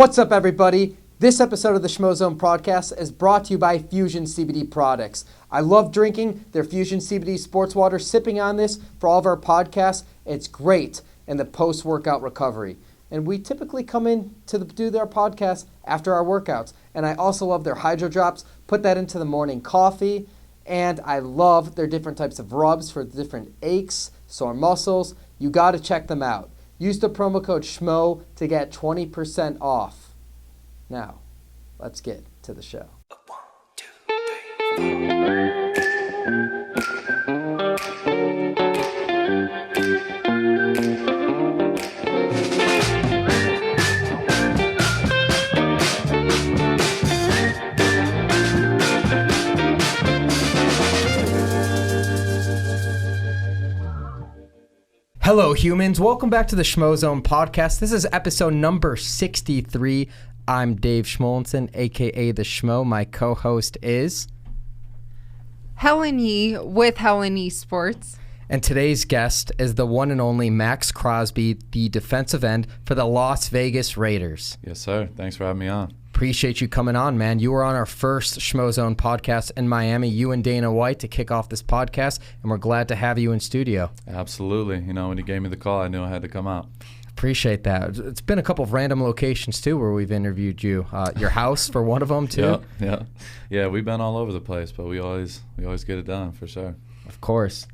What's up, everybody? This episode of the Schmozone podcast is brought to you by Fusion CBD products. I love drinking their Fusion CBD sports water, sipping on this for all of our podcasts. It's great in the post-workout recovery. And we typically come in to do their podcast after our workouts. And I also love their Hydro Drops. Put that into the morning coffee. And I love their different types of rubs for different aches, sore muscles. You got to check them out. Use the promo code Schmo to get 20% off. Now, let's get to the show. 1, 2, 3. Hello, humans. Welcome back to the Schmozone podcast. This is episode number 63. I'm Dave Schmulenson, a.k.a. The Schmo. My co-host is... Helen Yee with Helen Yee Sports. And today's guest is the one and only Maxx Crosby, the defensive end for the Las Vegas Raiders. Yes, sir. Thanks for having me on. Appreciate you coming on, man. You were on our first Schmozone podcast in Miami, you and Dana White, to kick off this podcast, and we're glad to have you in studio. Absolutely. You know, when you gave me the call, I knew I had to come out. Appreciate that. It's been a couple of random locations, too, where we've interviewed you. Your house for one of them, too. Yeah, we've been all over the place, but we always get it done, for sure. Of course.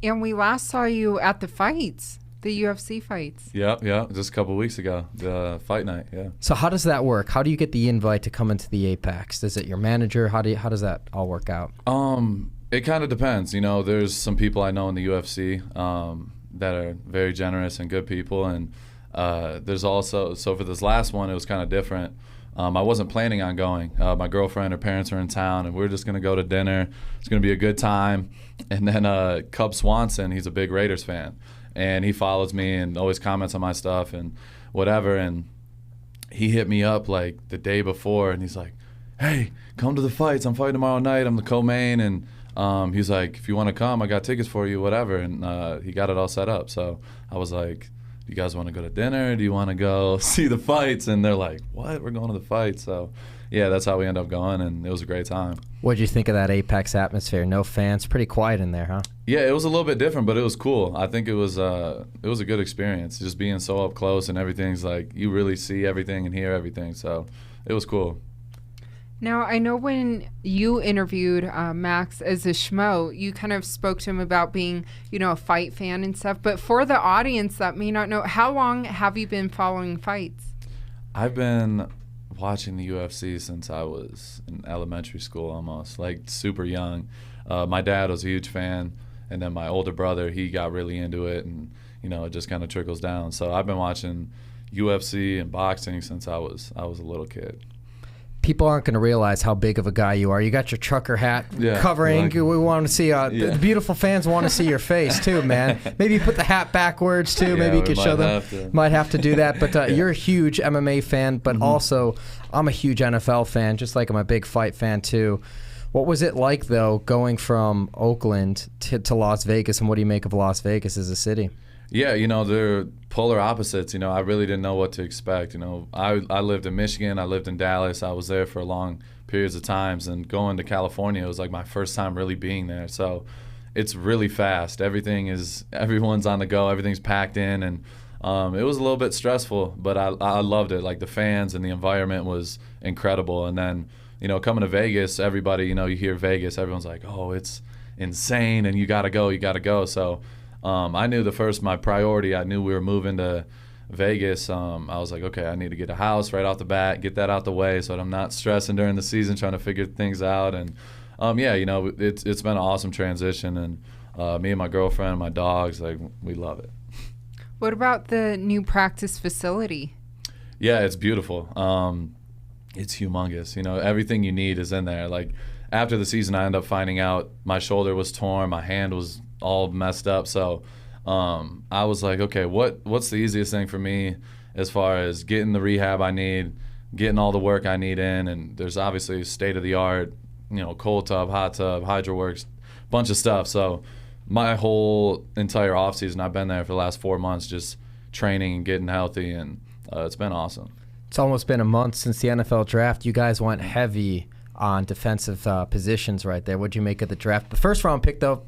And we last saw you at the fights, the UFC fights. Yeah, just a couple of weeks ago, the fight night, yeah. So how does that work? How do you get the invite to come into the Apex? Is it your manager? How does that all work out? It kind of depends. You know, there's some people I know in the UFC that are very generous and good people, and there's also, so for this last one, it was kind of different. I wasn't planning on going. My girlfriend, her parents are in town, and we were just going to go to dinner. It's going to be a good time. And then Cub Swanson, he's a big Raiders fan, and he follows me and always comments on my stuff and whatever. And he hit me up like the day before, and he's like, hey, come to the fights. I'm fighting tomorrow night. I'm the co-main. And he's like, if you want to come, I got tickets for you, whatever. And he got it all set up. So I was like, do you guys want to go to dinner? Do you want to go see the fights? And they're like, what? We're going to the fights. So, yeah, that's how we ended up going, and it was a great time. What did you think of that Apex atmosphere? No fans, pretty quiet in there, huh? Yeah, it was a little bit different, but it was cool. I think it was a good experience, just being so up close, and everything's like you really see everything and hear everything. So it was cool. Now, I know when you interviewed Max as a Schmo, you kind of spoke to him about being, a fight fan and stuff. But for the audience that may not know, how long have you been following fights? I've been watching the UFC since I was in elementary school almost, like super young. My dad was a huge fan, and then my older brother, he got really into it, and, it just kind of trickles down. So I've been watching UFC and boxing since I was a little kid. People aren't going to realize how big of a guy you are. You got your trucker hat covering. Like, we want to see, the beautiful fans want to see your face too, man. Maybe you put the hat backwards too. Maybe you could show them. Might have to do that. But you're a huge MMA fan, but also I'm a huge NFL fan, just like I'm a big fight fan too. What was it like, though, going from Oakland to Las Vegas, and what do you make of Las Vegas as a city? Yeah, they're polar opposites. I really didn't know what to expect. I lived in Michigan. I lived in Dallas. I was there for long periods of times. And going to California, it was like my first time really being there. So it's really fast. Everyone's on the go. Everything's packed in. And it was a little bit stressful, but I loved it. Like the fans and the environment was incredible. And then, coming to Vegas, everybody, you hear Vegas, everyone's like, oh, it's insane and you got to go. So I knew my priority, I knew we were moving to Vegas. I was like, okay, I need to get a house right off the bat, get that out the way so that I'm not stressing during the season trying to figure things out. And, it's been an awesome transition. And me and my girlfriend and my dogs, like, we love it. What about the new practice facility? Yeah, it's beautiful. It's humongous. Everything you need is in there. Like, after the season, I ended up finding out my shoulder was torn, my hand was all messed up. So I was like, okay, what's the easiest thing for me as far as getting the rehab I need, getting all the work I need in? And there's obviously state-of-the-art, cold tub, hot tub, hydro works, bunch of stuff. So my whole entire offseason, I've been there for the last 4 months just training and getting healthy, and it's been awesome. It's almost been a month since the NFL draft. You guys went heavy on defensive positions right there. What'd you make of the draft? The first round pick, though,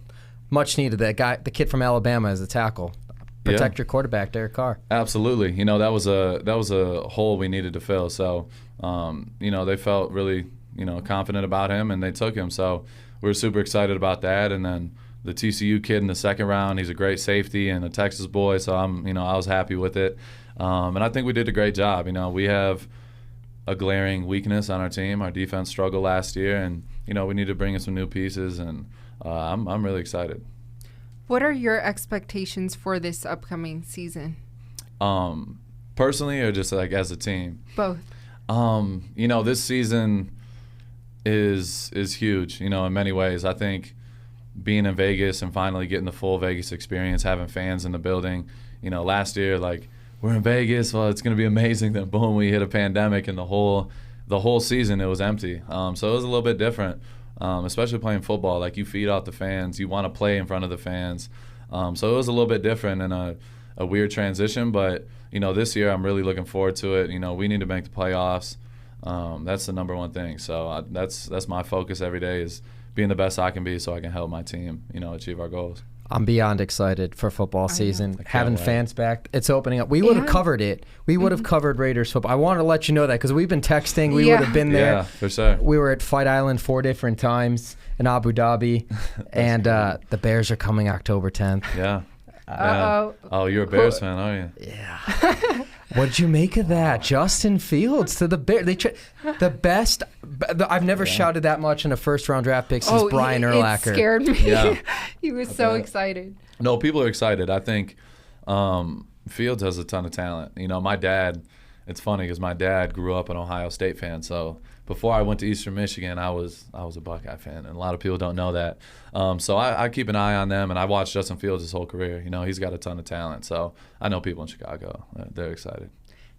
much needed. The kid from Alabama as a tackle. Protect your quarterback, Derek Carr. Absolutely. That was a hole we needed to fill. So, they felt really, confident about him, and they took him. So we were super excited about that. And then the TCU kid in the second round, he's a great safety and a Texas boy. So I was happy with it. And I think we did a great job. We have a glaring weakness on our team. Our defense struggled last year, and we need to bring in some new pieces. And I'm really excited. What are your expectations for this upcoming season? Personally, or just like as a team? Both. This season is huge. In many ways. I think being in Vegas and finally getting the full Vegas experience, having fans in the building. Last year, like, we're in Vegas. Well, it's going to be amazing. Then boom, we hit a pandemic, and the whole season it was empty. So it was a little bit different. Especially playing football, like you feed off the fans, you want to play in front of the fans. So it was a little bit different and a weird transition, but this year I'm really looking forward to it. We need to make the playoffs. That's the number one thing. So that's my focus every day, is being the best I can be so I can help my team, achieve our goals. I'm beyond excited for football season. Having wait. fans back, it's opening up. We would have covered it. We would have covered Raiders football. I wanted to let you know that because we've been texting. We would have been there. Yeah, for sure. We were at Fight Island 4 different times in Abu Dhabi, and the Bears are coming October 10th. Yeah. Uh-oh. Oh, you're a Bears fan, aren't you? Yeah. What'd you make of that? Justin Fields to the Bears. The best. I've never shouted that much in a first-round draft pick since Brian Urlacher. It scared me. Yeah. He was so excited. No, people are excited. I think Fields has a ton of talent. My dad, it's funny because my dad grew up an Ohio State fan. So before I went to Eastern Michigan, I was a Buckeye fan, and a lot of people don't know that. So I keep an eye on them, and I watched Justin Fields his whole career. He's got a ton of talent. So I know people in Chicago, they're excited.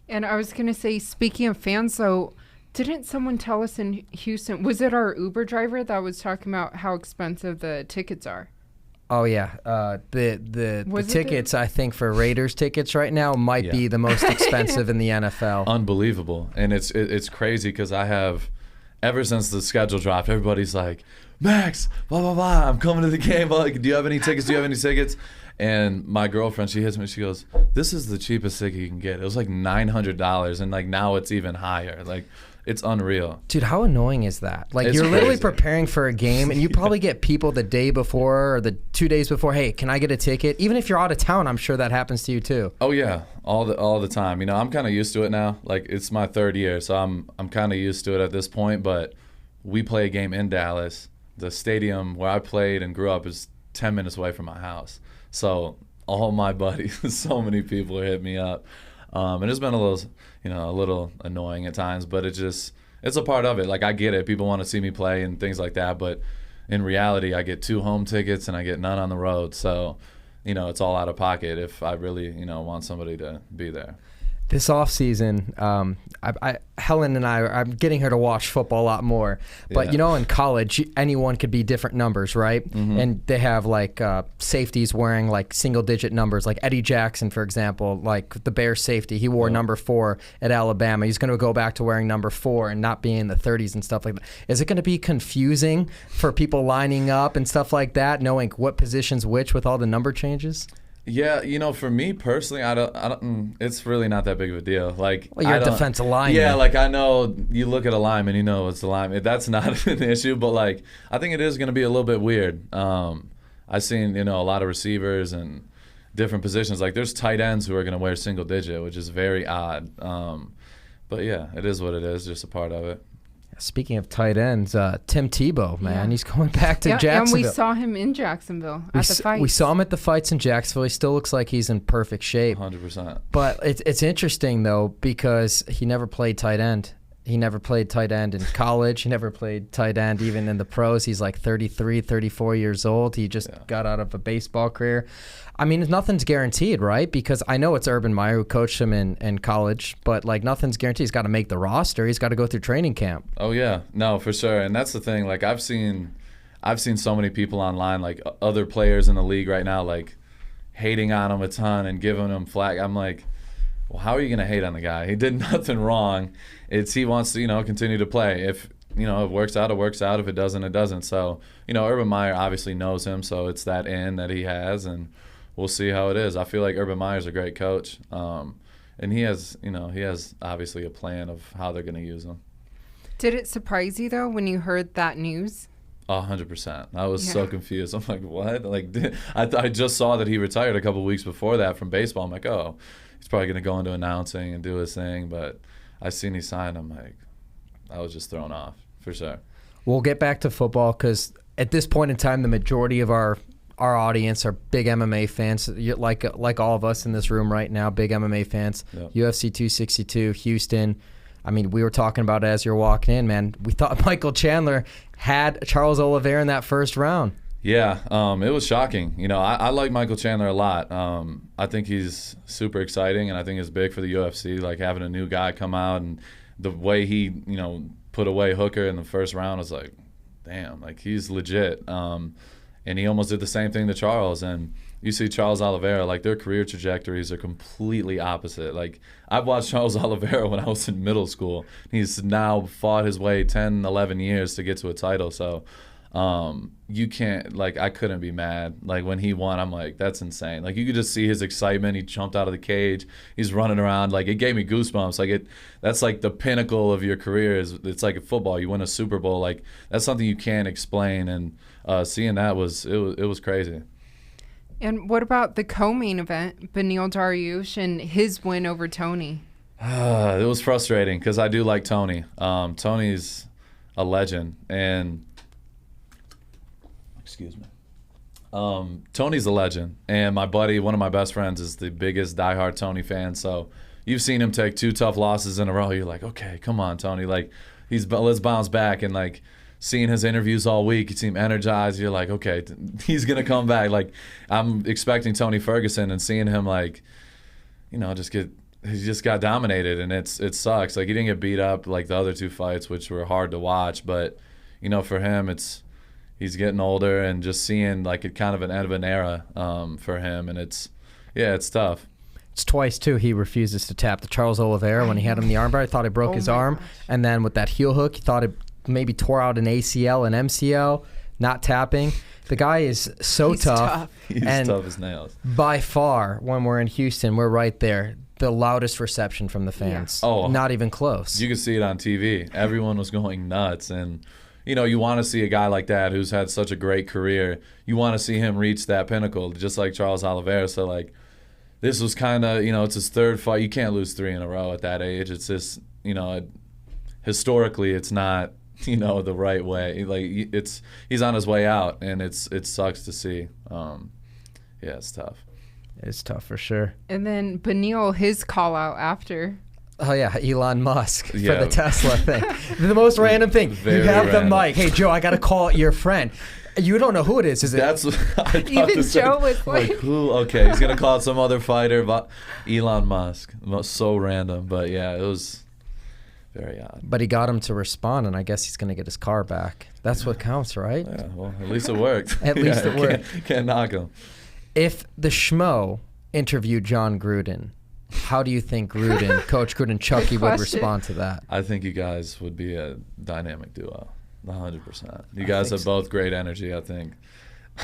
And I was going to say, speaking of fans, though, didn't someone tell us in Houston, was it our Uber driver that was talking about how expensive the tickets are? Oh yeah, the tickets I think for Raiders tickets right now might be the most expensive in the NFL. Unbelievable, and it's crazy because I have, ever since the schedule dropped, everybody's like, Max, blah blah blah, I'm coming to the game. Like, do you have any tickets? Do you have any tickets? And my girlfriend, she hits me. She goes, "This is the cheapest ticket you can get." It was like $900, and like now it's even higher. Like, it's unreal. Dude, how annoying is that? Like, It's you're literally crazy. preparing for a game, and you probably get people the day before or the 2 days before, hey, can I get a ticket? Even if you're out of town, I'm sure that happens to you too. Oh yeah, all the time. I'm kind of used to it now. Like, it's my third year, so I'm kind of used to it at this point. But we play a game in Dallas. The stadium where I played and grew up is 10 minutes away from my house. So all my buddies, so many people are hitting me up. And it's been a little annoying at times, but it's a part of it. Like, I get it. People want to see me play and things like that, but in reality, I get 2 home tickets and I get none on the road. So, it's all out of pocket if I really, want somebody to be there. This offseason, Helen and I'm getting her to watch football a lot more. But, in college, anyone could be different numbers, right? Mm-hmm. And they have, like, safeties wearing, like, single-digit numbers. Like Eddie Jackson, for example, like the Bears safety. He wore number 4 at Alabama. He's going to go back to wearing number 4 and not being in the 30s and stuff like that. Is it going to be confusing for people lining up and stuff like that, knowing what position's which with all the number changes? Yeah, for me personally, I don't. It's really not that big of a deal. Like, well, you're a defensive lineman. Yeah, like, I know you look at a lineman, it's the lineman. That's not an issue, but like, I think it is going to be a little bit weird. I've seen a lot of receivers and different positions. Like, there's tight ends who are going to wear single digit, which is very odd. But yeah, it is what it is. Just a part of it. Speaking of tight ends, Tim Tebow, man, he's going back to Jacksonville. And we saw him in Jacksonville at the fights. We saw him at the fights in Jacksonville. He still looks like he's in perfect shape. 100%. But it's interesting, though, because he never played tight end. He never played tight end in college. He never played tight end even in the pros. He's like 33, 34 years old. He just got out of a baseball career. I mean, nothing's guaranteed, right? Because I know it's Urban Meyer who coached him in college, but like, nothing's guaranteed. He's got to make the roster. He's got to go through training camp. Oh yeah, no, for sure. And that's the thing. Like, I've seen so many people online, like other players in the league right now, like hating on him a ton and giving him flack. I'm like, well, how are you going to hate on the guy? He did nothing wrong. He wants to, continue to play. If, it works out, it works out. If it doesn't, it doesn't. So, Urban Meyer obviously knows him, so it's that in that he has, and we'll see how it is. I feel like Urban Meyer's a great coach, and he has obviously a plan of how they're going to use him. Did it surprise you, though, when you heard that news? 100%. I was so confused. I'm like, what? Like, I just saw that he retired a couple weeks before that from baseball. I'm like, oh, he's probably going to go into announcing and do his thing. But I seen he signed. I'm like, I was just thrown off, for sure. We'll get back to football because at this point in time, the majority of our audience are big MMA fans, like all of us in this room right now, big MMA fans. Yep. UFC 262, Houston. I mean, we were talking about it as you're walking in, man. We thought Michael Chandler had Charles Oliveira in that first round. Yeah, it was shocking. I like Michael Chandler a lot. I think he's super exciting, and I think it's big for the UFC, like having a new guy come out, and the way he, put away Hooker in the first round was like, damn, like he's legit. And he almost did the same thing to Charles. And you see Charles Oliveira, like their career trajectories are completely opposite. Like I've watched Charles Oliveira when I was in middle school. He's now fought his way 10, 11 years to get to a title. So you can't, like, I couldn't be mad. Like when he won, I'm like, that's insane. Like you could just see his excitement. He jumped out of the cage. He's running around. Like it gave me goosebumps. Like that's like the pinnacle of your career. It's like a football. You win a Super Bowl. Like that's something you can't explain. And seeing that was crazy. And what about the co-main event, Beneil Dariush and his win over Tony? It was frustrating because I do like Tony. Tony's a legend, and excuse me. Tony's a legend, and my buddy, one of my best friends, is the biggest diehard Tony fan. So you've seen him take 2 tough losses in a row. You're like, okay, come on, Tony. Like let's bounce back. And like seeing his interviews all week, you see him energized. You're like, okay, he's gonna come back. Like I'm expecting Tony Ferguson, and seeing him like, he just got dominated, and it sucks. Like he didn't get beat up like the other 2 fights, which were hard to watch. But for him, he's getting older, and just seeing like it kind of an end of an era for him, and it's tough. It's twice too. He refuses to tap the Charles Oliveira when he had him in the armbar. I thought he broke his arm, and then with that heel hook, he thought it maybe tore out an ACL and MCL. Not tapping. The guy is so tough. He's tough as nails. By far, when we're in Houston, we're right there. The loudest reception from the fans. Yeah. Oh, not even close. You could see it on TV. Everyone was going nuts, and you want to see a guy like that who's had such a great career. You want to see him reach that pinnacle, just like Charles Oliveira. So, like, this was kind of, it's his 3rd fight. You can't lose 3 in a row at that age. It's just, historically, it's not, the right way. Like, he's on his way out, and it sucks to see. It's tough. It's tough for sure. And then Beneil, his call out after. Oh, yeah, Elon Musk for the Tesla thing. The most random thing. Very you have random. the mic. Hey, Joe, I got to call your friend. You don't know who it is it? That's what I thought. Even Joe was like, who? Okay, he's going to call it some other fighter. But Elon Musk. So random. But, yeah, it was very odd. But he got him to respond, and I guess he's going to get his car back. That's what counts, right? Yeah, well, at least it worked. At least it worked. Can't knock him. If the Schmo interviewed John Gruden, how do you think Coach Gruden, Chucky would respond to that? I think you guys would be a dynamic duo, 100%. You guys have both great energy, I think.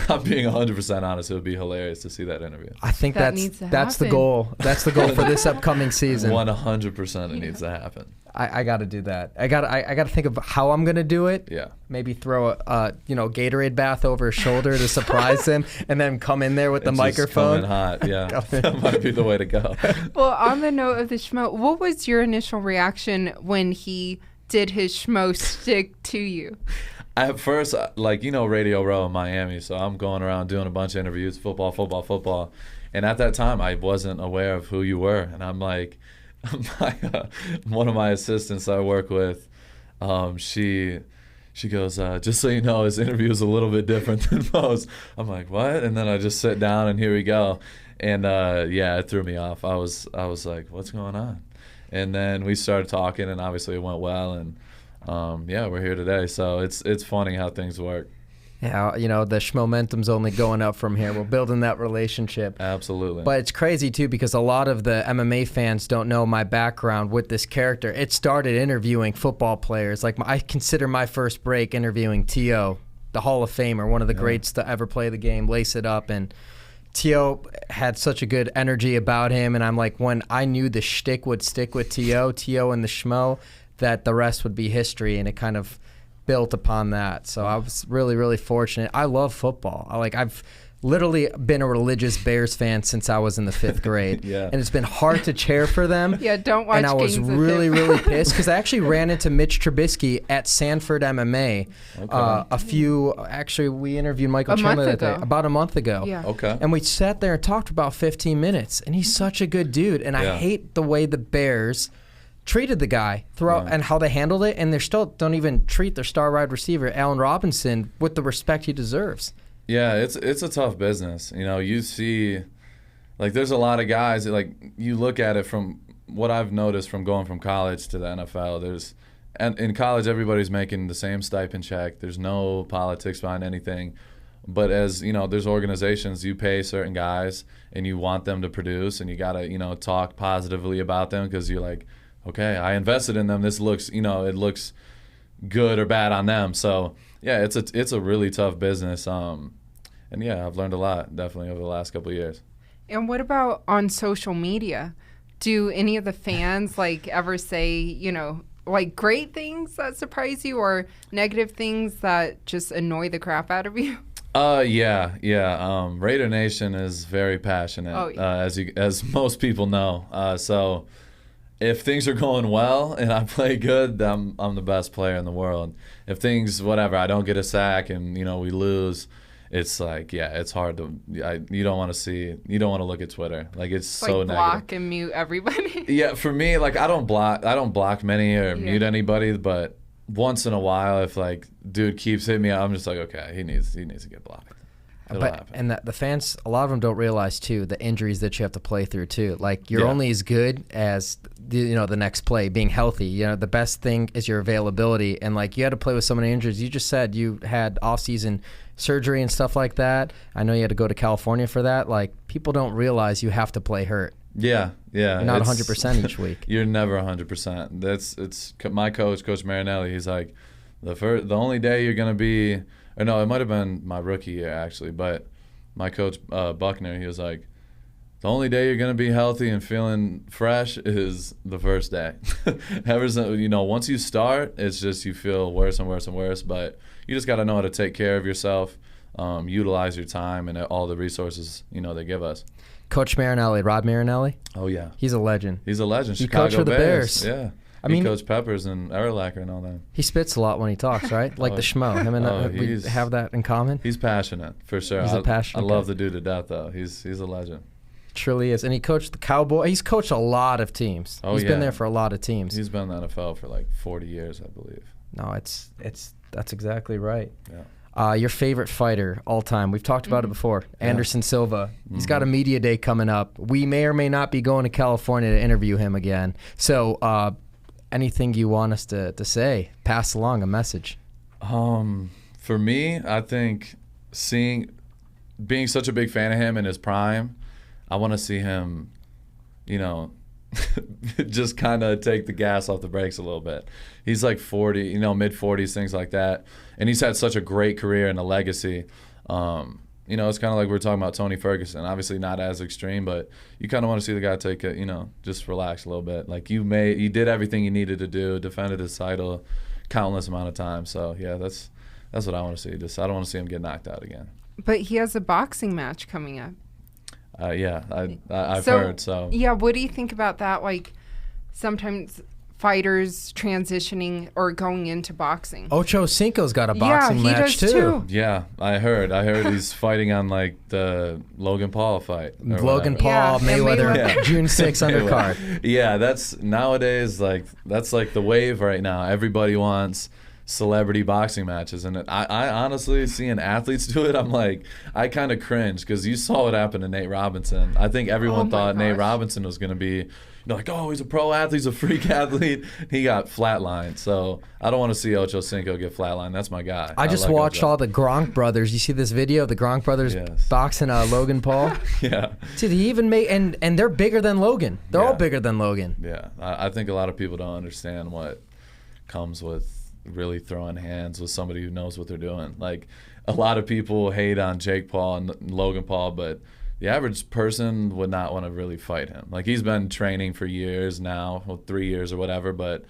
I'm being 100% honest. It would be hilarious to see that interview. I think that's the goal. That's the goal for this upcoming season. 100% it needs to happen. I got to do that. I got to think of how I'm going to do it. Yeah. Maybe throw a Gatorade bath over his shoulder to surprise him, and then come in there with the microphone. Come in hot, yeah. That might be the way to go. Well, on the note of the Schmo, what was your initial reaction when he did his Schmo stick to you? At first, Radio Row in Miami, so I'm going around doing a bunch of interviews, football. And at that time, I wasn't aware of who you were. And I'm like, one of my assistants I work with, she goes, just so you know, his interview is a little bit different than most. I'm like, what? And then I just sit down, and here we go. And, it threw me off. I was like, what's going on? And then we started talking, and obviously it went well. And we're here today, so it's funny how things work. Yeah, the Schmomentum's only going up from here. We're building that relationship. Absolutely. But it's crazy, too, because a lot of the MMA fans don't know my background with this character. It started interviewing football players. Like, I consider my first break interviewing T.O., the Hall of Famer, one of the greats to ever play the game, lace it up. And T.O. had such a good energy about him. And I'm like, when I knew the shtick would stick with T.O. and the Schmo, that the rest would be history. And it kind of built upon that. So I was really, really fortunate. I love football. I've literally been a religious Bears fan since I was in the 5th grade. And it's been hard to cheer for them. Don't watch. And I was really, really pissed because I actually ran into Mitch Trubisky at Sanford MMA. We interviewed Michael Chandler that day, about a month ago. And we sat there and talked for about 15 minutes. And he's such a good dude. And I hate the way the Bears treated the guy throughout and how they handled it, and they still don't even treat their star wide receiver, Allen Robinson, with the respect he deserves. Yeah, it's a tough business. You see, like, there's a lot of guys that, like, you look at it from what I've noticed from going from college to the NFL. And in college, everybody's making the same stipend check. There's no politics behind anything. But as, there's organizations, you pay certain guys, and you want them to produce, and you got to, talk positively about them because you're like, okay, I invested in them. This looks, it looks good or bad on them. So yeah, it's a really tough business. And yeah, I've learned a lot definitely over the last couple of years. And what about on social media? Do any of the fans ever say, great things that surprise you or negative things that just annoy the crap out of you? Yeah. Raider Nation is very passionate, as most people know. So if things are going well and I play good, I'm the best player in the world. If things, I don't get a sack and, we lose, it's like, it's hard to, you don't want to look at Twitter. Like, it's so negative. Block and mute everybody. Yeah, for me, I don't block many or mute anybody, but once in a while, if dude keeps hitting me, I'm just like, okay, he needs to get blocked. And the fans, a lot of them don't realize too the injuries that you have to play through too. Like, you're only as good as the next play. Being healthy, the best thing is your availability. And you had to play with so many injuries. You just said you had off-season surgery and stuff like that. I know you had to go to California for that. People don't realize you have to play hurt. Yeah. You're not 100% each week. You're never 100%. It's my coach, Coach Marinelli. He's like, the only day you're gonna be. Or no, it might have been my rookie year, actually. But my coach, Buckner, he was like, the only day you're going to be healthy and feeling fresh is the first day. Once you start, it's just you feel worse and worse and worse. But you just got to know how to take care of yourself, utilize your time and all the resources, they give us. Coach Marinelli, Rod Marinelli? Oh, yeah. He's a legend. He Chicago coached for the Bears. Yeah. He coached Peppers and Erlacher and all that. He spits a lot when he talks, right? Like the Schmo. Him and we have that in common. He's passionate, for sure. He's a passionate I love the dude to death, though. He's a legend. Truly is. And he coached the Cowboys. He's coached a lot of teams. He's been there for a lot of teams. He's been in the NFL for 40 years, I believe. No, that's exactly right. Yeah. Your favorite fighter all time. We've talked about it before. Anderson Silva. He's got a media day coming up. We may or may not be going to California to interview him again. So, anything you want us to say, pass along a message. For me, I think being such a big fan of him in his prime, I want to see him, just kind of take the gas off the brakes a little bit. He's 40, mid-40s, things like that. And he's had such a great career and a legacy. It's kind of like we were talking about Tony Ferguson. Obviously not as extreme, but you kind of want to see the guy take it, just relax a little bit. You did everything you needed to do, defended his title countless amount of times. So, yeah, that's what I want to see. I don't want to see him get knocked out again. But he has a boxing match coming up. I've heard. So yeah, what do you think about that? Sometimes fighters transitioning or going into boxing. Ocho Cinco's got a boxing match too. Yeah, I heard he's fighting on the Logan Paul fight. Logan Paul, Mayweather, June 6th undercard. Yeah, that's nowadays that's the wave right now. Everybody wants celebrity boxing matches. And I honestly, seeing athletes do it, I'm like, I kind of cringe, because you saw what happened to Nate Robinson. I think everyone thought Nate Robinson was going to be, like, oh, he's a pro athlete, he's a freak athlete. He got flatlined. So I don't want to see Ocho Cinco get flatlined. That's my guy. I just watched all the Gronk brothers. You see this video of the Gronk brothers boxing Logan Paul? Yeah. Dude, he even made, and they're bigger than Logan. They're all bigger than Logan. Yeah. I think a lot of people don't understand what comes with really throwing hands with somebody who knows what they're doing. Like, a lot of people hate on Jake Paul and Logan Paul, but the average person would not want to really fight him. Like, he's been training for years now, 3 years or whatever, but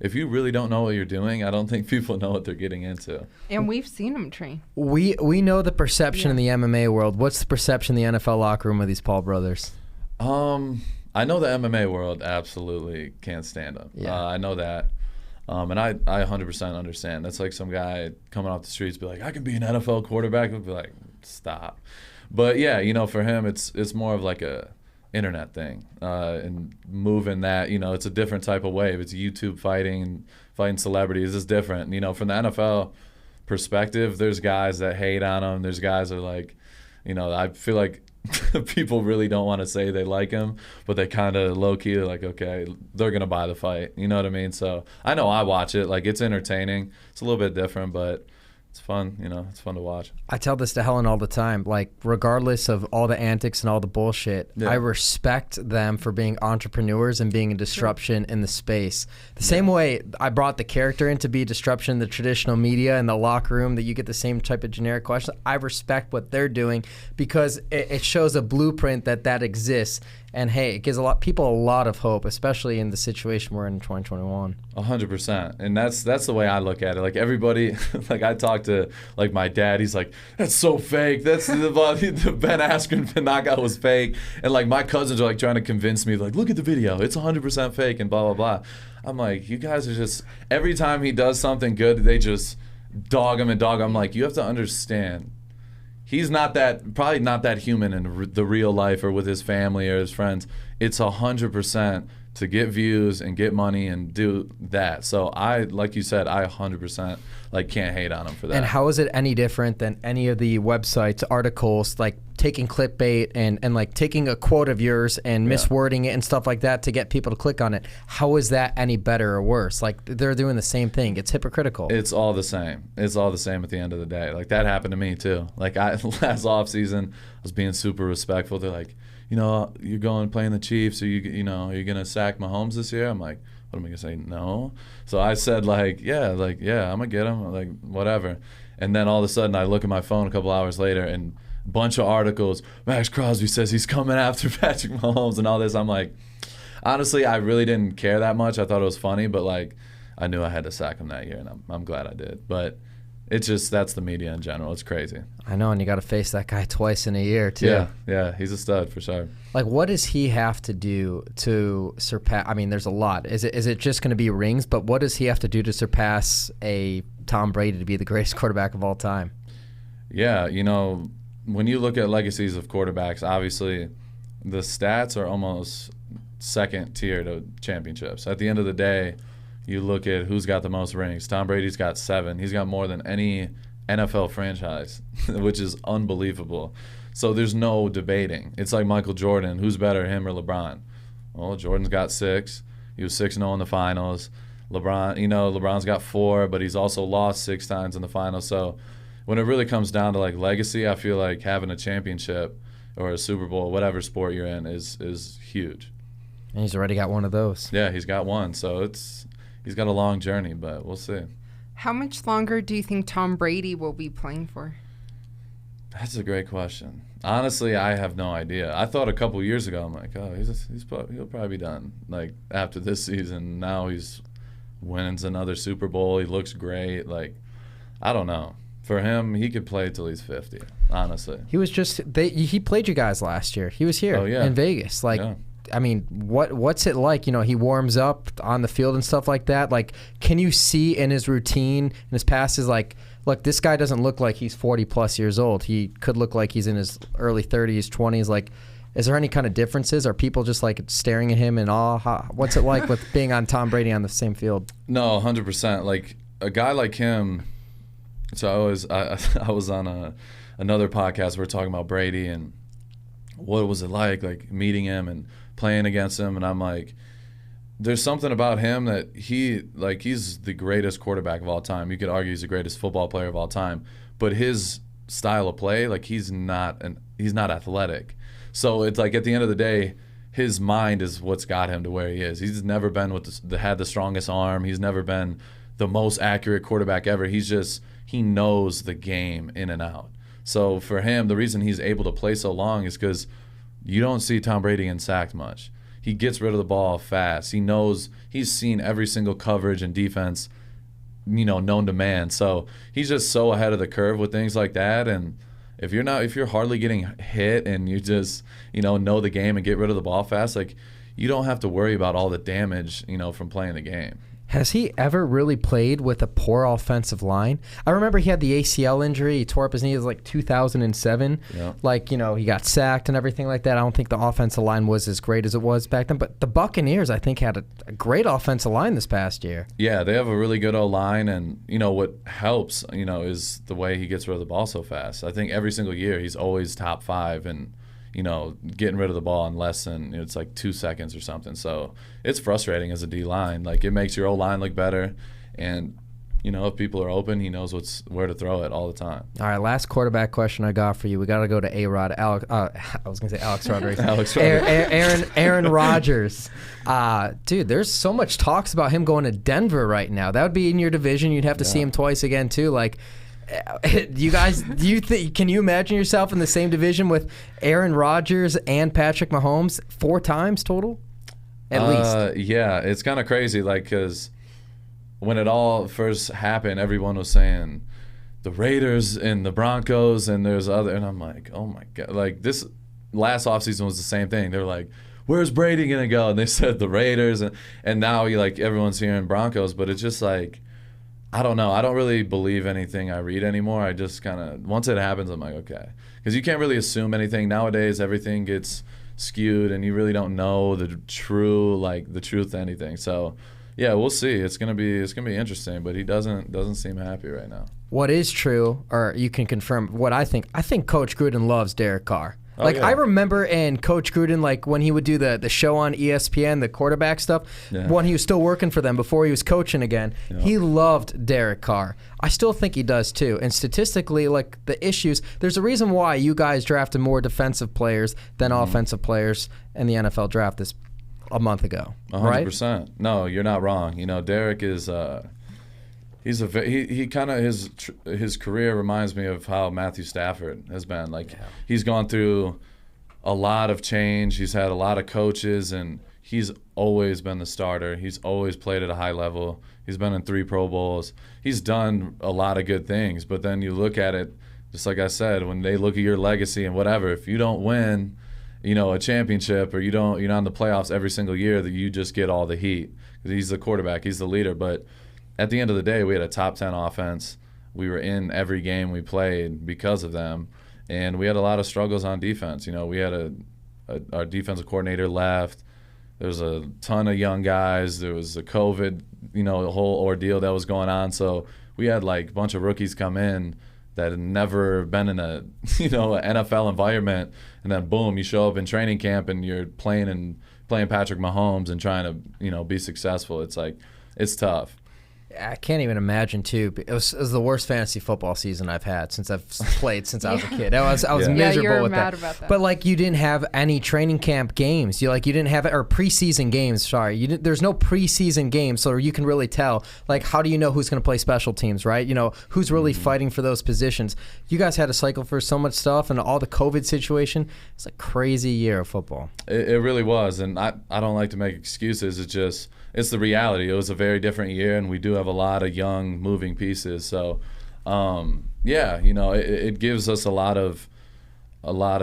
if you really don't know what you're doing, I don't think people know what they're getting into. And we've seen him train. We know the perception in the MMA world. What's the perception in the NFL locker room of these Paul brothers? I know the MMA world absolutely can't stand them. Yeah. I know that. And I 100% understand. That's like some guy coming off the streets be like, I can be an NFL quarterback. I'd be like, stop. But yeah, for him, it's more of like a internet thing, and moving that, it's a different type of wave. It's YouTube fighting celebrities. It's different. From the NFL perspective, there's guys that hate on him. There's guys that are like, I feel like people really don't want to say they like him, but they kind of low-key are like, okay, they're going to buy the fight. You know what I mean? So I know I watch it. Like, it's entertaining. It's a little bit different, but it's fun. It's fun to watch. I tell this to Helen all the time. Like, regardless of all the antics and all the bullshit, I respect them for being entrepreneurs and being a disruption in the space. The same way I brought the character in to be a disruption in the traditional media and the locker room, that you get the same type of generic questions. I respect what they're doing, because it shows a blueprint that exists. And hey, it gives people a lot of hope, especially in the situation we're in 2021. 100%, and that's the way I look at it. Like, everybody, like, I talk to like my dad. He's like, "That's so fake. That's the Ben Askren knockout was fake." And like, my cousins are like trying to convince me, like, "Look at the video. It's 100% fake," and blah blah blah. I'm like, you guys are just, every time he does something good, they just dog him and dog him. I'm like, you have to understand, he's probably not that human in the real life or with his family or his friends. It's 100% to get views and get money and do that. So like you said, I 100% like can't hate on him for that. And how is it any different than any of the websites, articles, like taking clickbait and like taking a quote of yours and miswording it and stuff like that to get people to click on it? How is that any better or worse? Like, they're doing the same thing. It's hypocritical. It's all the same. It's all the same at the end of the day. Like, that happened to me too. Like, last off season, I was being super respectful. They're like, you're going playing the Chiefs, or are you gonna sack Mahomes this year? I'm like, what am I gonna say? No. So I said yeah, I'm gonna get him. Like, whatever. And then all of a sudden, I look at my phone a couple hours later, and a bunch of articles. Maxx Crosby says he's coming after Patrick Mahomes and all this. I'm like, honestly, I really didn't care that much. I thought it was funny, but like, I knew I had to sack him that year, and I'm glad I did. But it's just, that's the media in general. It's crazy. I know, and you got to face that guy twice in a year too. Yeah, he's a stud for sure. Like, what does he have to do to surpass? I mean, there's a lot. Is it just going to be rings? But what does he have to do to surpass a Tom Brady to be the greatest quarterback of all time? Yeah, when you look at legacies of quarterbacks, obviously the stats are almost second tier to championships. At the end of the day, you look at who's got the most rings. Tom Brady's got 7. He's got more than any NFL franchise, which is unbelievable. So there's no debating. It's like Michael Jordan. Who's better, him or LeBron? Well, Jordan's got 6. He was 6-0 in the finals. LeBron's got 4, but he's also lost 6 times in the finals. So when it really comes down to like legacy, I feel like having a championship or a Super Bowl, whatever sport you're in, is huge. And he's already got one of those. Yeah, he's got one. So he's got a long journey, but we'll see. How much longer do you think Tom Brady will be playing for? That's a great question. Honestly, I have no idea. I thought a couple years ago, I'm like, oh, he'll probably be done. Like, after this season, now he's wins another Super Bowl. He looks great. Like, I don't know. For him, he could play till he's 50. Honestly, he played you guys last year. He was here in Vegas. Like. Yeah. I mean, what's it like? He warms up on the field and stuff like that. Like, can you see in his routine, in his passes, like, look, this guy doesn't look like he's 40 plus years old. He could look like he's in his early 30s, 20s. Like, is there any kind of differences? Are people just like staring at him in awe? What's it like with being on Tom Brady on the same field? No, 100%. Like, a guy like him. So I was on another podcast. We were talking about Brady and what was it like meeting him and playing against him. And I'm like, there's something about him that he's the greatest quarterback of all time. You could argue he's the greatest football player of all time, but his style of play, like he's not athletic. So it's like at the end of the day, his mind is what's got him to where he is. He's never been had the strongest arm. He's never been the most accurate quarterback ever. He knows the game in and out. So for him, the reason he's able to play so long is because you don't see Tom Brady getting sacked much. He gets rid of the ball fast. He's seen every single coverage and defense, known to man. So he's just so ahead of the curve with things like that. And if you're hardly getting hit and you just, know the game and get rid of the ball fast, like you don't have to worry about all the damage, from playing the game. Has he ever really played with a poor offensive line? I remember he had the ACL injury. He tore up his knee. It was like 2007. Yeah. He got sacked and everything like that. I don't think the offensive line was as great as it was back then. But the Buccaneers, I think, had a great offensive line this past year. Yeah, they have a really good O-line. And, what helps, is the way he gets rid of the ball so fast. I think every single year he's always top 5 and getting rid of the ball in less than, it's like 2 seconds or something. So it's frustrating as a D-line. Like, it makes your O-line look better. And, if people are open, he knows where to throw it all the time. All right, last quarterback question I got for you. We got to go to A-Rod. I was going to say Alex Rodriguez. Alex Rodriguez. Aaron Rodgers. Dude, there's so much talks about him going to Denver right now. That would be in your division. You'd have to see him twice again, too. Like, you guys, can you imagine yourself in the same division with Aaron Rodgers and Patrick Mahomes 4 times total? At least. Yeah, it's kind of crazy, because when it all first happened, everyone was saying the Raiders and the Broncos and there's other, and I'm like, oh my God. Like, this last offseason was the same thing. They were like, where's Brady going to go? And they said the Raiders, and now everyone's hearing Broncos, but it's just like, I don't know. I don't really believe anything I read anymore. I just kind of, once it happens, I'm like, okay. Because you can't really assume anything. Nowadays, everything gets skewed, and you really don't know the truth to anything. So, yeah, we'll see. It's gonna be interesting. But he doesn't seem happy right now. What is true, or you can confirm what I think Coach Gruden loves Derek Carr. Yeah. I remember in Coach Gruden, when he would do the show on ESPN, the quarterback stuff, when he was still working for them before he was coaching again, he loved Derek Carr. I still think he does too. And statistically, the issues, there's a reason why you guys drafted more defensive players than offensive players in the NFL draft a month ago. 100%. Right? No, you're not wrong. Derek is he kind of his career reminds me of how Matthew Stafford has been. He's gone through a lot of change. He's had a lot of coaches, and he's always been the starter. He's always played at a high level. He's been in 3 Pro Bowls. He's done a lot of good things. But then you look at it, just like I said, when they look at your legacy and whatever, if you don't win, a championship, or you're not in the playoffs every single year, that you just get all the heat. Because he's the quarterback, he's the leader. But at the end of the day, we had a top 10 offense. We were in every game we played because of them, and we had a lot of struggles on defense. We had our defensive coordinator left. There was a ton of young guys. There was a COVID, the whole ordeal that was going on. So we had a bunch of rookies come in that had never been in an NFL environment, and then boom, you show up in training camp and you're playing Patrick Mahomes and trying to be successful. It's tough. I can't even imagine too. It was the worst fantasy football season I've had since I've played since I was a kid. I was miserable you were with mad that. About that. But you didn't have any training camp games. You didn't have or preseason games. Sorry, there's no preseason games, so you can really tell. How do you know who's going to play special teams, right? Who's really fighting for those positions. You guys had to cycle for so much stuff, and all the COVID situation. It's a crazy year of football. It really was, and I don't like to make excuses. It's the reality. It was a very different year, and we do have a lot of young moving pieces. So, it gives us a lot of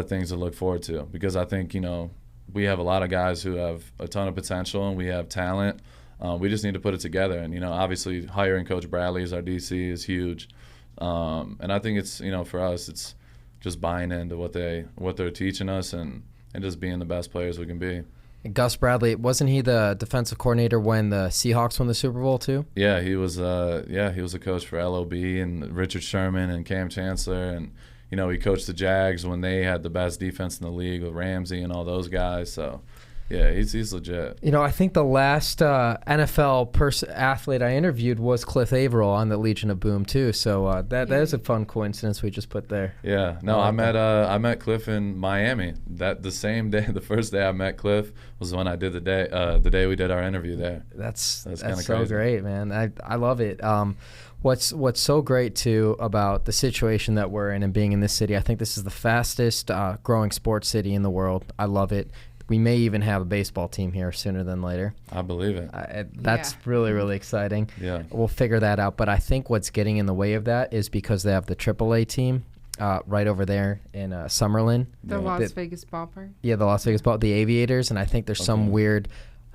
things to look forward to, because I think, we have a lot of guys who have a ton of potential, and we have talent. We just need to put it together. And, obviously hiring Coach Bradley as our DC is huge. And I think it's, for us, it's just buying into what they're teaching us and just being the best players we can be. Gus Bradley, wasn't he the defensive coordinator when the Seahawks won the Super Bowl too? Yeah, he was a coach for LOB and Richard Sherman and Cam Chancellor, and he coached the Jags when they had the best defense in the league with Ramsey and all those guys. So yeah, he's legit. I think the last NFL athlete I interviewed was Cliff Averill on the Legion of Boom too. So that is a fun coincidence we just put there. Yeah, no, I met Cliff in Miami. The same day, the first day I met Cliff was when I did the day we did our interview there. That's kind of so crazy. Great, man. I love it. What's so great too about the situation that we're in and being in this city, I think this is the fastest growing sports city in the world. I love it. We may even have a baseball team here sooner than later. I believe it. That's really, really exciting. Yeah. We'll figure that out. But I think what's getting in the way of that is because they have the AAA team right over there in Summerlin. The Las Vegas ballpark? Yeah, the Las Vegas ball, the Aviators. And I think there's some weird...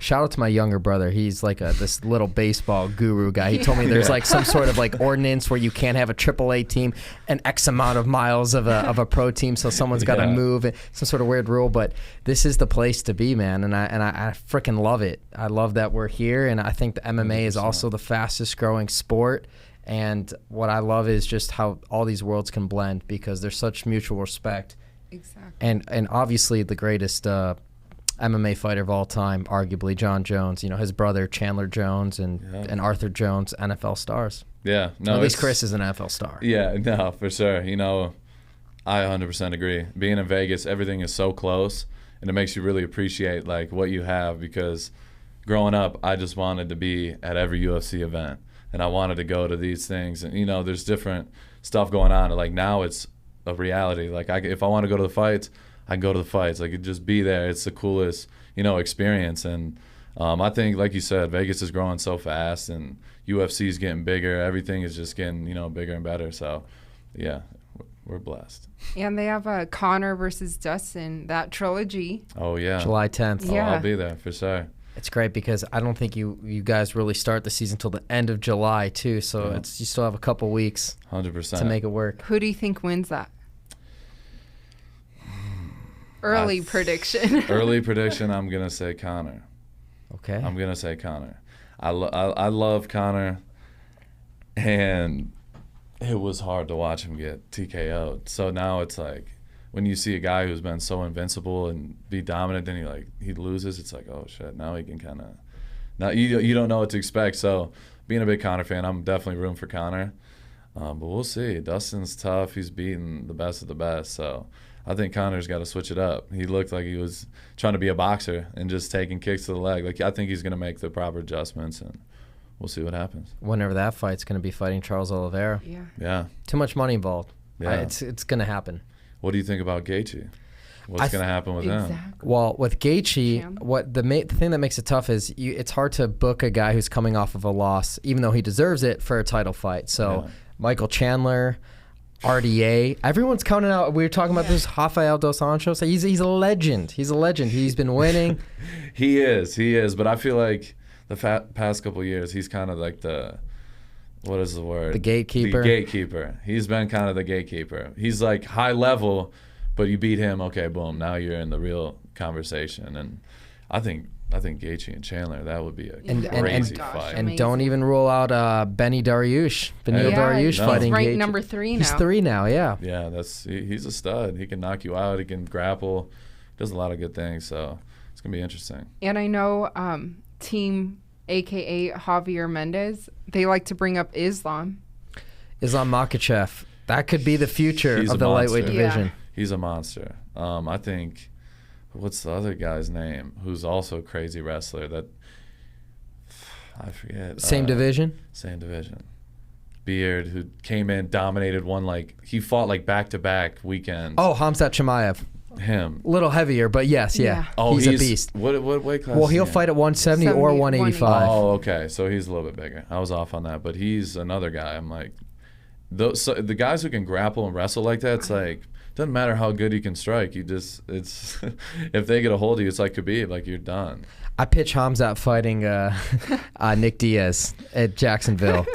Shout out to my younger brother. He's like this little baseball guru guy. He told me there's like some sort of like ordinance where you can't have a AAA team an X amount of miles of a pro team, so someone's got to move. Some sort of weird rule, but this is the place to be, man. And I freaking love it. I love that we're here, and I think the MMA is also the fastest growing sport. And what I love is just how all these worlds can blend because there's such mutual respect. Exactly. And obviously the greatest MMA fighter of all time, arguably John Jones. His brother Chandler Jones and Arthur Jones, NFL stars. Yeah, no. At least Chris is an NFL star. Yeah, no, for sure. I 100% agree. Being in Vegas, everything is so close, and it makes you really appreciate like what you have. Because growing up, I just wanted to be at every UFC event, and I wanted to go to these things. And there's different stuff going on. Like now, it's a reality. Like if I want to go to the fights, I can go to the fights. Like, just be there. It's the coolest, experience. And I think, like you said, Vegas is growing so fast, and UFC is getting bigger. Everything is just getting, bigger and better. So, yeah, we're blessed. And they have Conor versus Dustin, that trilogy. Oh, yeah. July 10th. Yeah. Oh, I'll be there for sure. It's great because I don't think you guys really start the season till the end of July, too. So you still have a couple weeks 100% to make it work. Who do you think wins that? Early prediction. Early prediction, I'm going to say Conor. Okay. I'm going to say Conor. I love Conor, and it was hard to watch him get TKO'd. So now it's like when you see a guy who's been so invincible and be dominant, then he loses, it's like, oh, shit, now he can kind of – now you don't know what to expect. So being a big Conor fan, I'm definitely rooting for Conor. But we'll see. Dustin's tough. He's beaten the best of the best, so – I think Conor's got to switch it up. He looked like he was trying to be a boxer and just taking kicks to the leg. Like, I think he's going to make the proper adjustments, and we'll see what happens. Whenever that fight's going to be fighting Charles Oliveira. Yeah. Yeah. Too much money involved. Yeah. It's going to happen. What do you think about Gaethje? What's going to happen with him? Well, with Gaethje, the thing that makes it tough is it's hard to book a guy who's coming off of a loss, even though he deserves it, for a title fight. So Michael Chandler, RDA. Everyone's counting out. We were talking about this Rafael Dos Anjos. He's a legend. He's a legend. He's been winning. He is. But I feel like the past couple of years, he's kind of like what is the word? The gatekeeper. The gatekeeper. He's been kind of the gatekeeper. He's like high level, but you beat him, okay, boom. Now you're in the real conversation. And I think Gaethje and Chandler, that would be a crazy fight. And don't even rule out Beneil Dariush fighting He's ranked Gaethje. number 3 now. He's 3 now, yeah. Yeah, he's a stud. He can knock you out. He can grapple. He does a lot of good things. So it's gonna be interesting. And I know Team AKA Javier Mendez, they like to bring up Islam Makhachev. That could be the future He's of the lightweight division. Yeah. He's a monster. I think. What's the other guy's name? Who's also a crazy wrestler? That I forget. Same division. Same division. Beard, who came in, dominated one he fought back-to-back weekends. Oh, Khamzat Chimaev. Him. Little heavier, but yes, yeah. Oh, he's a beast. What weight class? Well, he'll fight at 170 or 185. Oh, okay. So he's a little bit bigger. I was off on that, but he's another guy. I'm like, the guys who can grapple and wrestle like that, it's like, doesn't matter how good you can strike. It's if they get a hold of you, it's like Khabib, you're done. I pitch Khamzat fighting Nick Diaz at Jacksonville,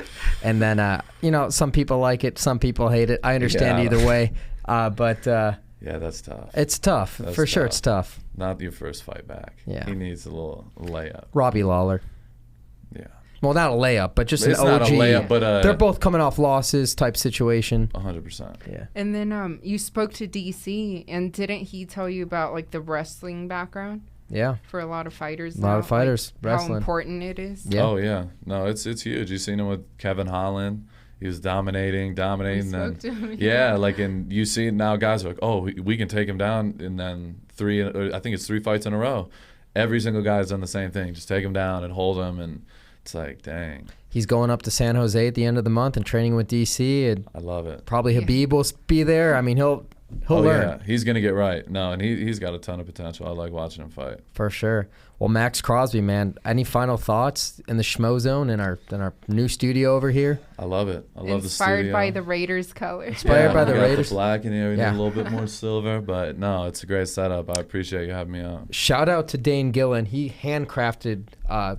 and then some people like it, some people hate it. I understand either way, but yeah, that's tough. It's tough for sure. It's tough. Not your first fight back. Yeah. He needs a little layup. Robbie Lawler. Yeah. Well, not a layup, but just It's an OG. not a layup, but they're both coming off losses type situation. 100%. Yeah. And then you spoke to DC, and didn't he tell you about like the wrestling background Yeah. for a lot of fighters? A lot of fighters wrestling. How important it is. Yeah. Oh yeah, no, it's huge. You seen him with Kevin Holland. He was dominating. We spoke Then to him, yeah, like, and you see now guys are like, oh, we can take him down, and then I think it's 3 fights in a row. Every single guy's done the same thing. Just take him down and hold him, and it's like, dang. He's going up to San Jose at the end of the month and training with DC. And I love it. probably Habib will be there. I mean, he'll learn. Yeah, he's gonna get right. No, and he's got a ton of potential. I like watching him fight. For sure. Well, Maxx Crosby, man, any final thoughts in the Schmozone in our new studio over here? I love it. I love the studio. Inspired by the Raiders colors. Inspired by the we got Raiders. The black in here. We Yeah. need a little bit more silver, but no, it's a great setup. I appreciate you having me on. Shout out to Dane Gillen. He handcrafted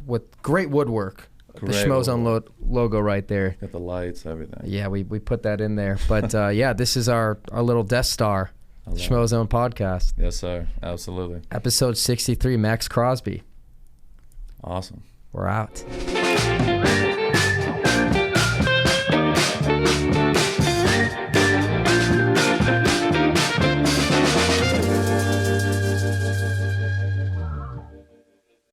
with great woodwork the Great Schmozone logo right there. Got the lights, everything. Yeah, we put that in there. But yeah, this is our little Death Star, I love it. Schmozone podcast. Yes, sir. Absolutely. Episode 63, Maxx Crosby. Awesome. We're out.